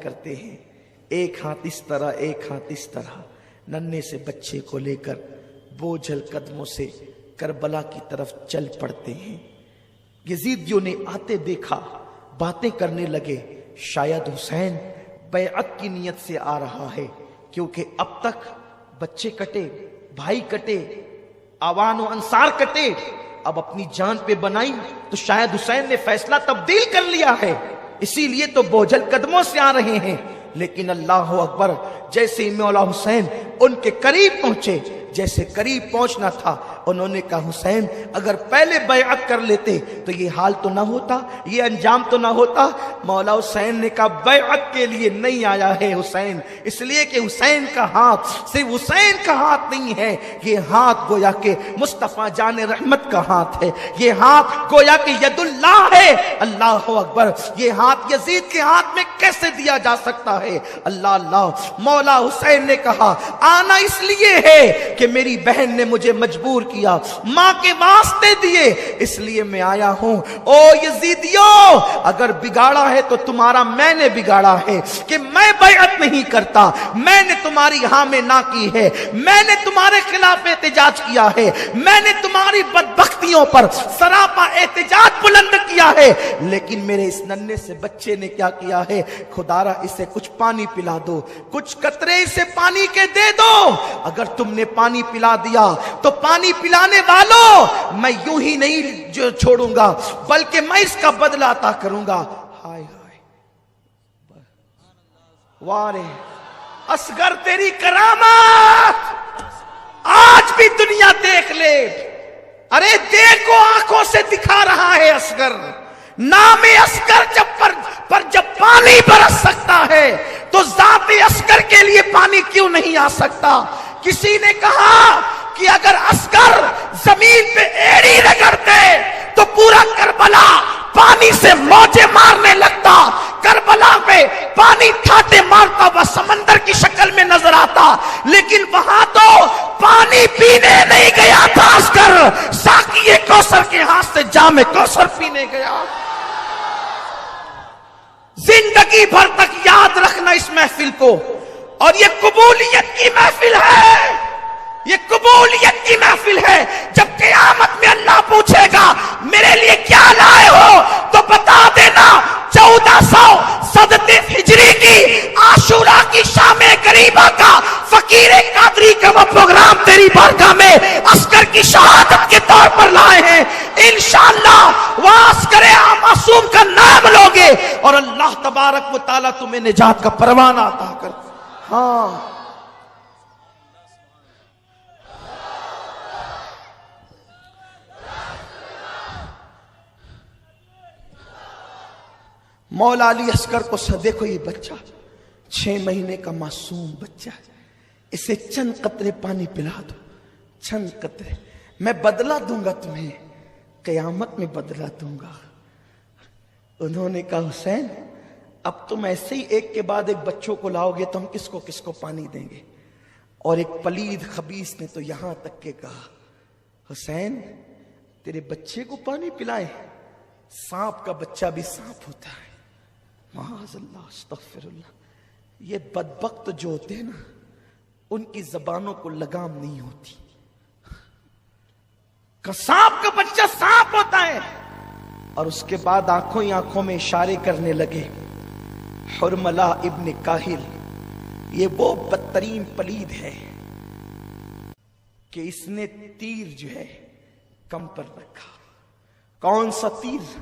کرتے ہیں، ایک ہاتھ اس طرح ایک ہاتھ اس طرح، ننھے سے بچے کو لے کر بوجھل قدموں سے کربلا کی طرف چل پڑتے ہیں۔ یزیدیوں نے آتے دیکھا، باتیں کرنے لگے، شاید حسین بیعت کی نیت سے آ رہا ہے، کیونکہ اب تک بچے کٹے، بھائی کٹے، آوان و انصار کٹے، اب اپنی جان پہ بنائی تو شاید حسین نے فیصلہ تبدیل کر لیا ہے، اسی لیے تو بوجھل قدموں سے آ رہے ہیں۔ لیکن اللہ اکبر، جیسے ہی مولا حسین ان کے قریب پہنچے، جیسے قریب پہنچنا تھا، انہوں نے کہا حسین اگر پہلے بیعت کر لیتے تو یہ حال تو نہ ہوتا، یہ انجام تو نہ ہوتا۔ مولا حسین نے کہا بیعت کے لیے نہیں آیا ہے حسین، اس لیے کہ حسین کا ہاتھ صرف حسین کا ہاتھ نہیں ہے، یہ ہاتھ گویا کہ مصطفیٰ جان رحمت کا ہاتھ ہے، یہ ہاتھ گویا کہ ید اللہ ہے۔ اللہ اکبر، یہ ہاتھ یزید کے ہاتھ میں کیسے دیا جا سکتا ہے؟ اللہ اللہ۔ مولا حسین نے کہا آنا اس لیے ہے کہ میری بہن نے مجھے مجبور کیا، ماں کے واسطے دیے، اس لیے میں آیا ہوں۔ او یزیدیوں، اگر بگاڑا ہے تو تمہارا میں نے بگاڑا ہے کہ میں بیعت نہیں کرتا، میں نے تمہاری ہاں میں نہ کی ہے، میں نے تمہارے خلاف احتجاج کیا ہے، میں نے تمہاری بدبختیوں پر سراپا احتجاج بلند کیا ہے، لیکن میرے اس ننھے سے بچے نے کیا کیا ہے؟ خدارا اسے کچھ پانی پلا دو، کچھ قطرے اسے پانی کے دے دو۔ اگر تم نے پانی پلا دیا تو پانی پلانے والوں میں یوں ہی نہیں چھوڑوں گا، بلکہ میں اس کا بدلہ عطا کروں گا۔ ہائے ہائے، وارے اصغر تیری کرامات آج بھی دنیا دیکھ لے۔ ارے دیکھو آنکھوں سے دکھا رہا ہے اصغر، نام اصغر جب پانی برس سکتا ہے تو ذات اصغر کے لیے پانی کیوں نہیں آ سکتا؟ کسی نے کہا کہ اگر اصغر زمین پہ ایڑی رگڑتے تو پورا کربلا پانی سے موجیں مارنے لگتا، کربلا میں پانی ٹھاٹے مارتا ہوا سمندر کی شکل میں نظر آتا، لیکن وہاں تو پانی پینے نہیں گیا تھا اصغر، ساقی کوثر کے ہاتھ سے جام کوثر پینے گیا۔ زندگی بھر تک یاد رکھنا اس محفل کو، اور یہ قبولیت کی محفل ہے، یہ قبولیت کی محفل ہے۔ جب قیامت میں اللہ پوچھے گا میرے لیے کیا لائے ہو تو بتا دینا 1400 ہجری کی عاشورہ کی شام غریبہ کا فقیر قادری کا وہ پروگرام تیری بارگاہ میں اصغر کی شہادت کے طور پر لائے ہیں۔ انشاءاللہ وہ اصغر معصوم کا نام لوگے اور اللہ تبارک و تعالیٰ تمہیں نجات کا پروانہ عطا کر۔ ہاں مولا علی اصغر کو دیکھو، یہ بچہ 6 مہینے کا معصوم بچہ ہے، اسے چند قطرے پانی پلا دو، چند قطرے، میں بدلہ دوں گا تمہیں، قیامت میں بدلہ دوں گا۔ انہوں نے کہا حسین اب تم ایسے ہی ایک کے بعد ایک بچوں کو لاؤ گے تو ہم کس کو پانی دیں گے؟ اور ایک پلید خبیث نے تو یہاں تک کہ کہا حسین تیرے بچے کو پانی پلائے؟ سانپ کا بچہ بھی سانپ ہوتا ہے، معاذ اللہ، استغفر اللہ۔ یہ بدبخت جو ہوتے ہیں نا، ان کی زبانوں کو لگام نہیں ہوتی، سانپ کا بچہ سانپ ہوتا ہے۔ اور اس کے بعد آنکھوں ہی آنکھوں میں اشارے کرنے لگے، حرملہ ابن کاہل یہ وہ بدترین پلید ہے کہ اس نے تیر جو ہے کم پر رکھا۔ کون سا تیر؟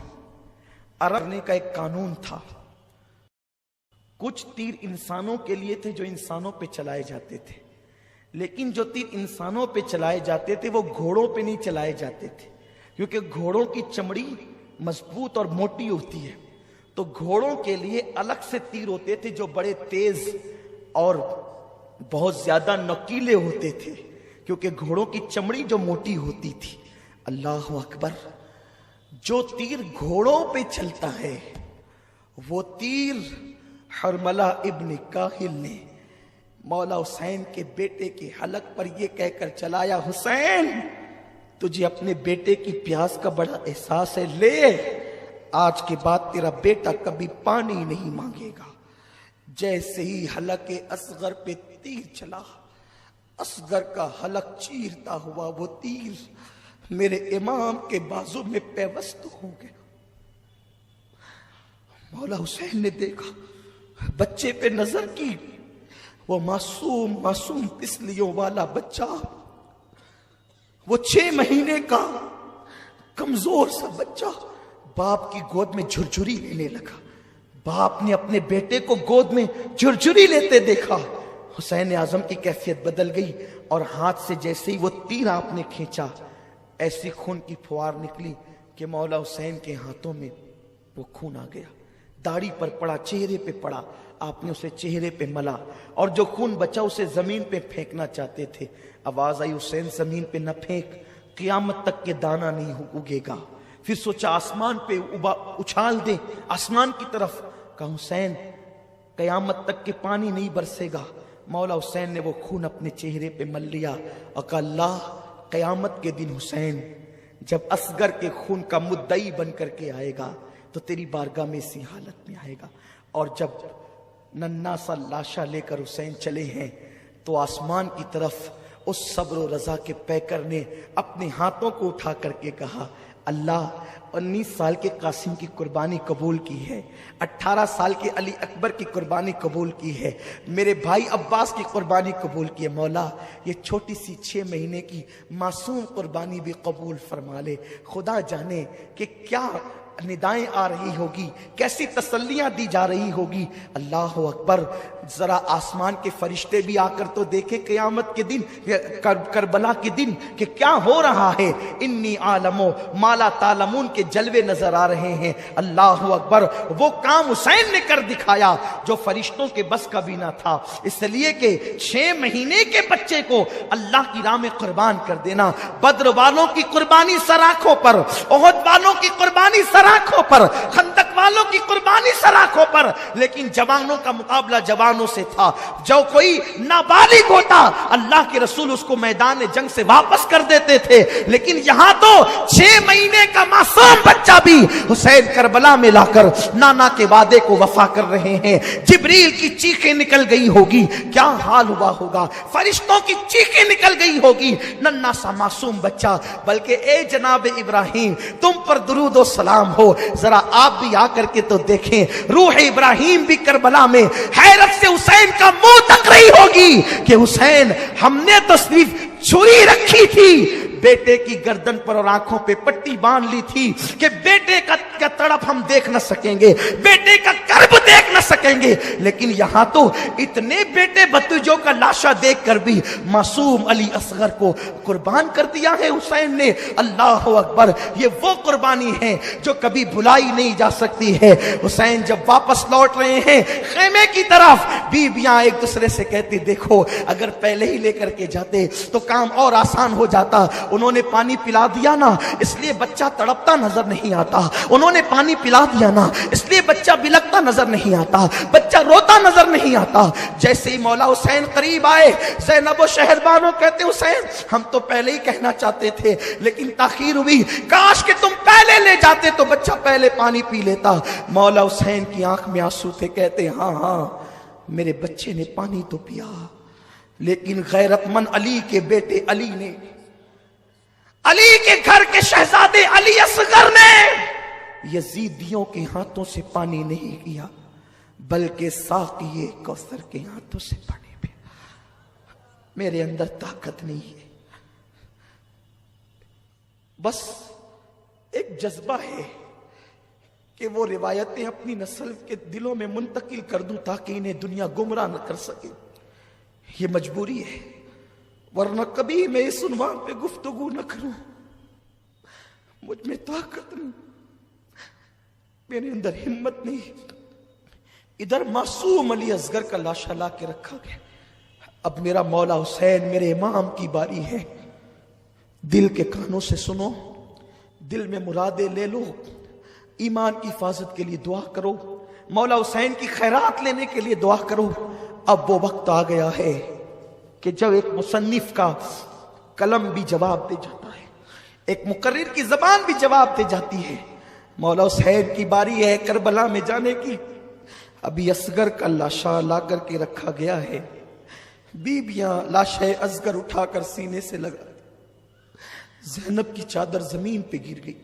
عرب کا ایک قانون تھا، کچھ تیر انسانوں کے لیے تھے جو انسانوں پہ چلائے جاتے تھے، لیکن جو تیر انسانوں پہ چلائے جاتے تھے وہ گھوڑوں پہ نہیں چلائے جاتے تھے، کیونکہ گھوڑوں کی چمڑی مضبوط اور موٹی ہوتی ہے، تو گھوڑوں کے لیے الگ سے تیر ہوتے تھے جو بڑے تیز اور بہت زیادہ نوکیلے ہوتے تھے، کیونکہ گھوڑوں کی چمڑی جو موٹی ہوتی تھی۔ اللہ اکبر، جو تیر گھوڑوں پہ چلتا ہے وہ تیر حرملہ ابن کاہل نے مولا حسین کے بیٹے کے حلق پر یہ کہہ کر چلایا، حسین تجھے اپنے بیٹے کی پیاس کا بڑا احساس ہے، لے آج کے بعد تیرا بیٹا کبھی پانی نہیں مانگے گا۔ جیسے ہی حلق اصغر پہ تیر چلا، اصغر کا حلق چیرتا ہوا وہ تیر میرے امام کے بازو میں پیوست ہو گیا۔ مولا حسین نے دیکھا، بچے پہ نظر کی، وہ معصوم تسلیوں والا بچہ، وہ 6 مہینے کا کمزور سا بچہ باپ کی گود میں جھرجھری لینے لگا۔ باپ نے اپنے بیٹے کو گود میں جھرجھری لیتے دیکھا، حسین اعظم کی کیفیت بدل گئی، اور ہاتھ سے جیسے ہی وہ تیر آپ نے کھینچا، ایسی خون کی پھوار نکلی کہ مولا حسین کے ہاتھوں میں وہ خون آ گیا، داڑھی پر پڑا، چہرے پہ پڑا، آپ نے اسے چہرے پہ ملا، اور جو خون بچا اسے زمین پہ پھینکنا چاہتے تھے۔ آواز آئی، حسین زمین پہ نہ پھینک، قیامت تک کے دانا نہیں اگے گا۔ پھر سوچا آسمان پہ اچھال دے، آسمان کی طرف، کہا حسین قیامت تک کے پانی نہیں برسے گا۔ مولا حسین نے وہ خون اپنے چہرے پہ مل لیا اور کہا اللہ قیامت کے دن حسین جب اصغر کے خون کا مدعی بن کر کے آئے گا تو تیری بارگاہ میں اسی حالت میں آئے گا۔ اور جب ننھا سا لاشا لے کر حسین چلے ہیں تو آسمان کی طرف اس صبر و رضا کے پیکر نے اپنے ہاتھوں کو اٹھا کر کے کہا اللہ 19 سال کے قاسم کی قربانی قبول کی ہے، 18 سال کے علی اکبر کی قربانی قبول کی ہے، میرے بھائی عباس کی قربانی قبول کی ہے، مولا یہ چھوٹی سی 6 مہینے کی معصوم قربانی بھی قبول فرما لے۔ خدا جانے کہ کیا ندائیں آ رہی ہوگی، کیسی تسلیاں دی جا رہی ہوگی۔ اللہ اکبر، ذرا آسمان کے فرشتے بھی آ کر تو دیکھیں قیامت کے دن، کربلا کے دن کہ کیا ہو رہا ہے۔ انی عالم ما لا تعلمون کے جلوے نظر آ رہے ہیں۔ اللہ اکبر، وہ کام حسین نے کر دکھایا جو فرشتوں کے بس کا بھی نہ تھا، اس لیے کہ 6 مہینے کے بچے کو اللہ کی راہ میں قربان کر دینا۔ بدر والوں کی قربانی سراخوں پر، احد والوں کی قربانی سراخوں پر، خندق والوں کی قربانی سراخوں پر، لیکن جوانوں کا مقابلہ جوانوں سے تھا۔ جو کوئی نابالغ ہوتا اللہ کے رسول اس کو میدان جنگ سے واپس کر دیتے تھے، لیکن یہاں تو 6 مہینے کا معصوم بچہ بھی حسین کربلا میں لا کر نانا کے وعدے کو وفا کر رہے ہیں۔ جبریل کی چیخیں نکل گئی ہوگی، کیا حال ہوا ہوگا، فرشتوں کی چیخیں نکل گئی ہوگی، ننھا سا معصوم بچہ۔ بلکہ اے جناب ابراہیم تم پر درود و سلام ہو، ذرا آپ بھی آ کر کے تو دیکھیں، روح ابراہیم بھی کربلا میں حیرت سے حسین کا منہ تک رہی ہوگی کہ حسین ہم نے تو صرف چھری رکھی تھی، بیٹے کی گردن پر اور آنکھوں پہ پٹی باندھ لی تھی کہ بیٹے کا تڑپ ہم دیکھ نہ سکیں گے، بیٹے کا کرب دیکھ نہ سکیں گے، لیکن یہاں تو اتنے بیٹے بتوجوں کا لاشا دیکھ کر بھی معصوم علی اصغر کو قربان کر دیا ہے حسین نے۔ اللہ اکبر، یہ وہ قربانی ہے جو کبھی بھلائی نہیں جا سکتی ہے۔ حسین جب واپس لوٹ رہے ہیں خیمے کی طرف، بیویاں ایک دوسرے سے کہتی دیکھو اگر پہلے ہی لے کر کے جاتے تو کام اور آسان ہو جاتا، انہوں نے پانی پلا دیا نا اس لیے بچہ تڑپتا نظر نہیں آتا، انہوں نے پانی پلا دیا نا اس لیے بچہ بلکتا نظر نہیں آتا، بچہ روتا نظر نہیں آتا۔ جیسے ہی مولا حسین قریب آئے، زینب و شہربانو کہتے حسین ہم تو پہلے ہی کہنا چاہتے تھے لیکن تاخیر ہوئی، کاش کہ تم پہلے لے جاتے تو بچہ پہلے پانی پی لیتا۔ مولا حسین کی آنکھ میں آنسو تھے، کہتے ہاں میرے بچے نے پانی تو پیا، لیکن غیرت مند علی کے بیٹے علی نے، علی کے گھر کے شہزادے علی اصغر نے یزیدیوں کے ہاتھوں سے پانی نہیں کیا بلکہ ساقی کوثر کے ہاتھوں سے پانی پیا۔ میرے اندر طاقت نہیں ہے، بس ایک جذبہ ہے کہ وہ روایتیں اپنی نسل کے دلوں میں منتقل کر دوں تاکہ انہیں دنیا گمراہ نہ کر سکے، یہ مجبوری ہے، ورنہ کبھی میں اس عنوان پہ گفتگو نہ کروں۔ مجھ میں طاقت نہیں، میرے اندر ہمت نہیں۔ ادھر معصوم علی اصغر کا لاشا لا کے رکھا گیا، اب میرا مولا حسین میرے امام کی باری ہے۔ دل کے کانوں سے سنو، دل میں مرادیں لے لو، ایمان کی حفاظت کے لیے دعا کرو، مولا حسین کی خیرات لینے کے لیے دعا کرو۔ اب وہ وقت آ گیا ہے کہ جب ایک مصنف کا قلم بھی جواب دے جاتا ہے، ایک مقرر کی زبان بھی جواب دے جاتی ہے۔ مولا حسین کی باری ہے کربلا میں جانے کی۔ ابھی اصغر کا لاشا لا کر کے رکھا گیا ہے، بیویاں لاشے اصغر اٹھا کر سینے سے لگا، زینب کی چادر زمین پہ گر گئی،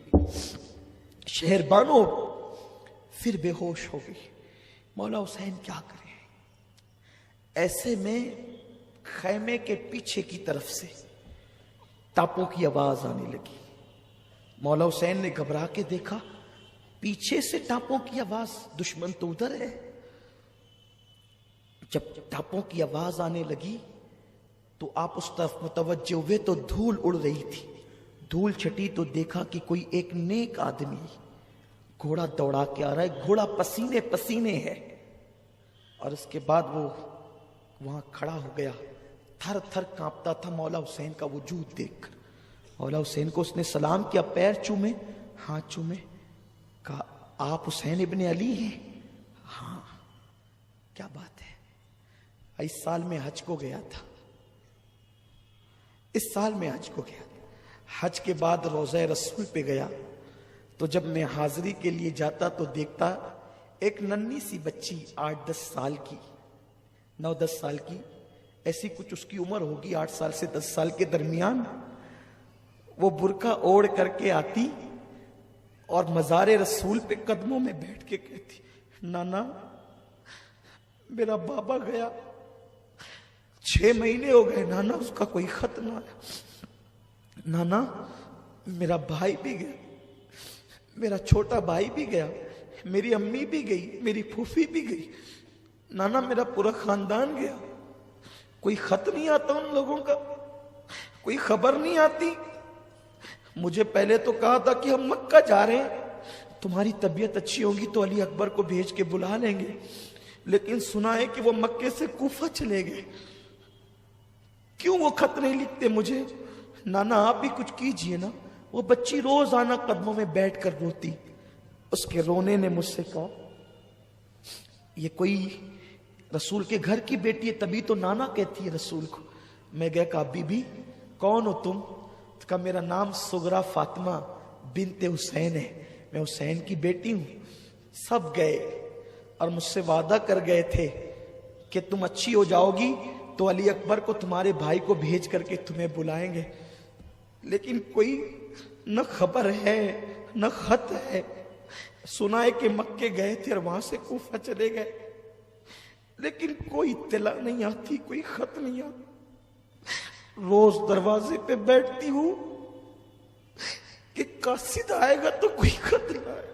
شہربانو پھر بے ہوش ہو گئی۔ مولا حسین کیا کرے؟ ایسے میں خیمے کے پیچھے کی طرف سے ٹاپوں کی آواز آنے لگی۔ مولا حسین نے گھبرا کے دیکھا، پیچھے سے ٹاپوں کی آواز، دشمن تو ادھر ہے۔ جب ٹاپوں کی آواز آنے لگی تو آپ اس طرف متوجہ ہوئے تو دھول اڑ رہی تھی۔ دھول چھٹی تو دیکھا کہ کوئی ایک نیک آدمی گھوڑا دوڑا کے آ رہا ہے، گھوڑا پسینے پسینے ہے، اور اس کے بعد وہ وہاں کھڑا ہو گیا، تھر تھر کانپتا تھا مولا حسین کا وجود دیکھ کر۔ مولا حسین کو اس نے سلام کیا، پیر چومے، ہاتھ چومے، کہا آپ حسین ابن علی ہیں؟ ہاں، کیا بات ہے؟ اس سال میں حج کو گیا تھا، اس سال میں حج کو گیا، حج کے بعد روضہ رسول پہ گیا تو جب میں حاضری کے لیے جاتا تو دیکھتا ایک ننھی سی بچی 8-10 سال کی، 9-10 سال کی، ایسی کچھ اس کی عمر ہوگی، 8 سال سے 10 سال کے درمیان، وہ برقع اوڑھ کر کے آتی اور مزار رسول پہ قدموں میں بیٹھ کے کہتی، نانا میرا بابا گیا، 6 مہینے ہو گئے نانا، اس کا کوئی خط نہ آیا، نانا میرا بھائی بھی گیا، میرا چھوٹا بھائی بھی گیا، میری امی بھی گئی، میری پھوپھی بھی گئی، نانا میرا پورا خاندان گیا، کوئی خط نہیں آتا ان لوگوں کا، کوئی خبر نہیں آتی۔ مجھے پہلے تو کہا تھا کہ ہم مکہ جا رہے ہیں، تمہاری طبیعت اچھی ہوگی تو علی اکبر کو بھیج کے بلا لیں گے، لیکن سنا ہے کہ وہ مکے سے کوفہ چلے گئے، کیوں وہ خط نہیں لکھتے مجھے؟ نانا آپ بھی کچھ کیجئے نا۔ وہ بچی روزانہ قدموں میں بیٹھ کر روتی، اس کے رونے نے مجھ سے کہا یہ کوئی رسول کے گھر کی بیٹی ہے، تبھی تو نانا کہتی ہے رسول کو۔ میں گیا، کہا بی بی کون ہو تم؟ کہا میرا نام سغرا فاطمہ بنت حسین ہے، میں حسین کی بیٹی ہوں۔ سب گئے اور مجھ سے وعدہ کر گئے تھے کہ تم اچھی ہو جاؤ گی تو علی اکبر کو تمہارے بھائی کو بھیج کر کے تمہیں بلائیں گے، لیکن کوئی نہ خبر ہے نہ خط ہے۔ سنا ہے کہ مکے گئے تھے اور وہاں سے کوفہ چلے گئے، لیکن کوئی اطلاع نہیں آتی، کوئی خط نہیں آتا۔ روز دروازے پہ بیٹھتی ہوں کہ قاصد آئے گا تو کوئی خط لائے۔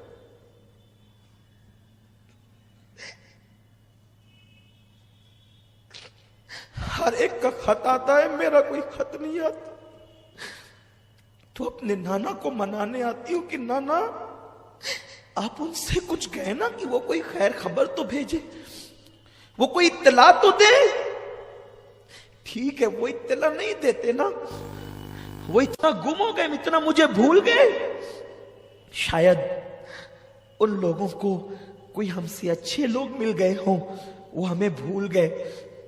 ہر ایک کا خط آتا ہے، میرا کوئی خط نہیں آتا۔ تو اپنے نانا کو منانے آتی ہوں کہ نانا آپ ان سے کچھ کہے نا کہ وہ کوئی خیر خبر تو بھیجے، وہ کوئی اطلاع تو دے۔ ٹھیک ہے، وہ اطلاع نہیں دیتے نا، وہ اتنا گم ہو گئے، اتنا مجھے بھول گئے، شاید ان لوگوں کو کوئی ہم سے اچھے لوگ مل گئے ہوں، وہ ہمیں بھول گئے۔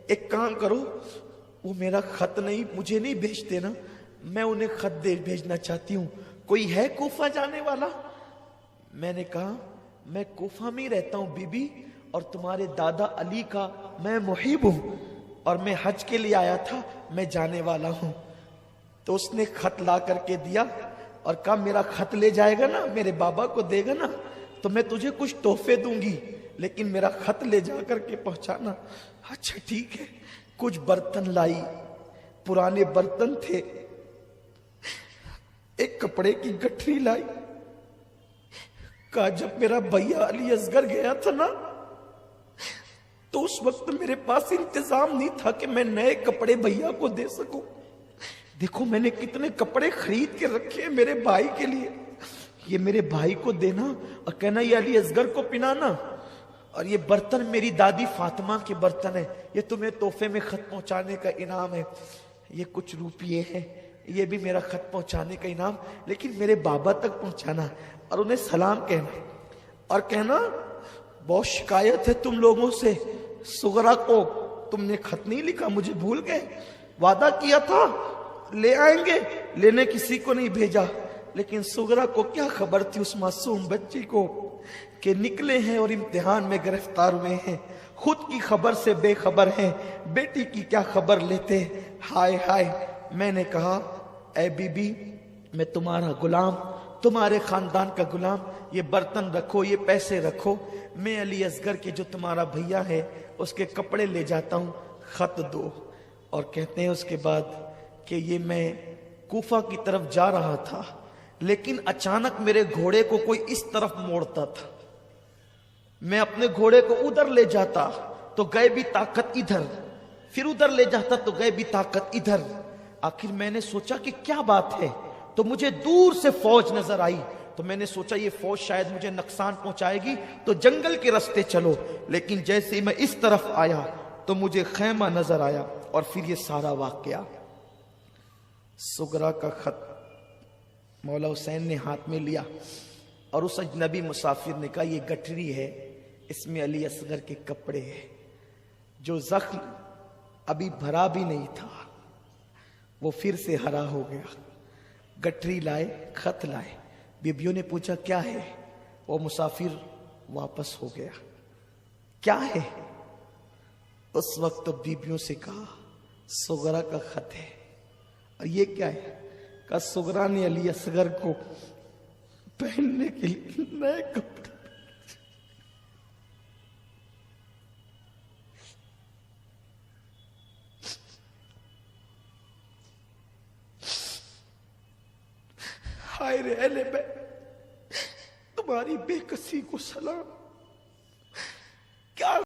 ایک کام کرو، وہ میرا خط نہیں مجھے نہیں بھیجتے نا، میں انہیں خط دے بھیجنا چاہتی ہوں، کوئی ہے کوفہ جانے والا؟ میں نے کہا میں کوفہ میں ہی رہتا ہوں بی بی، اور تمہارے دادا علی کا میں محب ہوں، اور میں حج کے لیے آیا تھا، میں جانے والا ہوں۔ تو اس نے خط لا کر کے دیا اور کہا میرا خط لے جائے گا نا، میرے بابا کو دے گا نا، تو میں تجھے کچھ تحفے دوں گی، لیکن میرا خط لے جا کر کے پہنچانا۔ اچھا ٹھیک ہے۔ کچھ برتن لائی، پرانے برتن تھے، ایک کپڑے کی گٹھری لائی، کہا جب میرا بھیا علی اصغر گیا تھا نا تو اس وقت میرے پاس انتظام نہیں تھا کہ میں نئے کپڑے بھیا کو دے سکوں، دیکھو میں نے کتنے کپڑے خرید کے رکھے ہیں میرے بھائی کے لیے، یہ میرے بھائی کو دینا اور کہنا یہ علی اصغر کو پنانا، اور یہ برتن میری دادی فاطمہ کے برتن ہیں، یہ تمہیں تحفے میں خط پہنچانے کا انعام ہے، یہ کچھ روپیے ہیں، یہ بھی میرا خط پہنچانے کا انعام، لیکن میرے بابا تک پہنچانا اور انہیں سلام کہنا، اور کہنا بہت شکایت ہے تم لوگوں سے، سغرا کو تم نے خط نہیں لکھا، مجھے بھول گئے، وعدہ کیا تھا لے آئیں گے، لینے کسی کو نہیں بھیجا، لیکن سغرا کو کیا خبر تھی اس معصوم بچی کو کہ نکلے ہیں اور امتحان میں گرفتار ہوئے ہیں، خود کی خبر سے بے خبر ہیں، بیٹی کی کیا خبر لیتے۔ ہائے ہائے، میں نے کہا اے بی بی، میں تمہارا غلام، تمہارے خاندان کا غلام، یہ برتن رکھو، یہ پیسے رکھو، میں علی اصغر کے جو تمہارا بھیا ہے اس کے کپڑے لے جاتا ہوں، خط دو۔ اور کہتے ہیں اس کے بعد کہ یہ میں کوفہ کی طرف جا رہا تھا، لیکن اچانک میرے گھوڑے کو کوئی اس طرف موڑتا تھا، میں اپنے گھوڑے کو ادھر لے جاتا تو غیبی طاقت ادھر، پھر ادھر لے جاتا تو غیبی طاقت ادھر۔ آخر میں نے سوچا کہ کیا بات ہے، تو مجھے دور سے فوج نظر آئی، تو میں نے سوچا یہ فوج شاید مجھے نقصان پہنچائے گی، تو جنگل کے راستے چلو۔ لیکن جیسے ہی میں اس طرف آیا تو مجھے خیمہ نظر آیا، اور پھر یہ سارا واقعہ۔ سغرا کا خط مولا حسین نے ہاتھ میں لیا اور اس اجنبی مسافر نے کہا یہ گٹھری ہے، اس میں علی اصغر کے کپڑے ہیں، جو زخم ابھی بھرا بھی نہیں تھا وہ پھر سے ہرا ہو گیا۔ گٹھری لائے، خط لائے، بیبیوں نے پوچھا کیا ہے، وہ مسافر واپس ہو گیا۔ کیا ہے؟ اس وقت تو بیبیوں سے کہا سغرا کا خط ہے۔ اور یہ کیا ہے؟ کہا سغرا نے علی اصغر کو پہننے کے لیے نئے کپڑے۔ ہائے رے اہل بیت، تمہاری بے کسی کو سلام۔